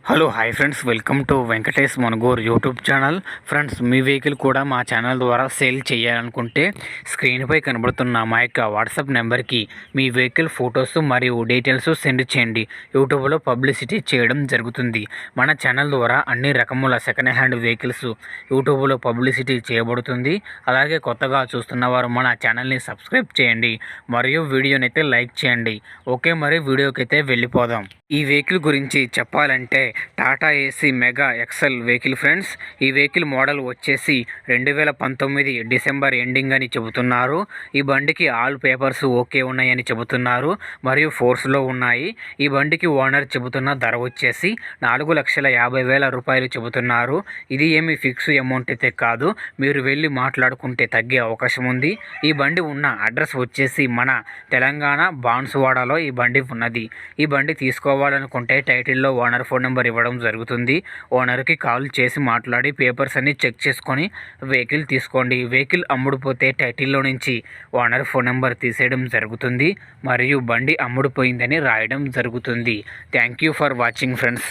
Hello hi friends, welcome to Venkatesh Manuguru YouTube channel. Friends, me vehicle కూడా మా channel ద్వారా sale చేయాలనుకుంటే స్క్రీన్పై కనబడుతున్న మా యొక్క వాట్సాప్ నెంబర్కి మీ వెహికల్ ఫొటోస్ మరియు డీటెయిల్స్ సెండ్ చేయండి. యూట్యూబ్లో పబ్లిసిటీ చేయడం జరుగుతుంది. మన ఛానల్ ద్వారా అన్ని రకముల సెకండ్ హ్యాండ్ వెహికల్స్ యూట్యూబ్లో పబ్లిసిటీ చేయబడుతుంది. అలాగే కొత్తగా చూస్తున్న వారు మన ఛానల్ని సబ్స్క్రైబ్ చేయండి మరియు వీడియోని అయితే లైక్ చేయండి. ఓకే, మరి వీడియోకి అయితే వెళ్ళిపోదాం. ఈ వెహికల్ గురించి చెప్పాలంటే Tata Ace Mega XL vehicle friends. ఈ వెహికల్ మోడల్ వచ్చేసి 2019 డిసెంబర్ ఎండింగ్ అని చెబుతున్నారు. ఈ బండికి ఆల్ పేపర్స్ ఓకే ఉన్నాయని చెబుతున్నారు మరియు ఫోర్స్లో ఉన్నాయి. ఈ బండికి ఓనర్ చెబుతున్న ధర వచ్చేసి 4,50,000 రూపాయలు చెబుతున్నారు. ఇది ఏమి ఫిక్స్ అమౌంట్ అయితే కాదు, మీరు వెళ్ళి మాట్లాడుకుంటే తగ్గే అవకాశం ఉంది. ఈ బండి ఉన్న అడ్రస్ వచ్చేసి మన తెలంగాణ బాన్సువాడలో ఈ బండి ఉన్నది. ఈ బండి తీసుకోవాలనుకుంటే టైటిల్లో ఓనర్ ఫోన్ నెంబర్ ఇవ్వడం జరుగుతుంది. ఓనర్కి కాల్ చేసి మాట్లాడి పేపర్స్ అన్ని చెక్ చేసుకొని వెహికల్ తీసుకోండి. వెహికల్ అమ్ముడుపోతే టైటిల్లో నుంచి ఓనర్ ఫోన్ నెంబర్ తీసేయడం జరుగుతుంది మరియు బండి అమ్ముడుపోయిందని రాయడం జరుగుతుంది. Thank you for watching friends.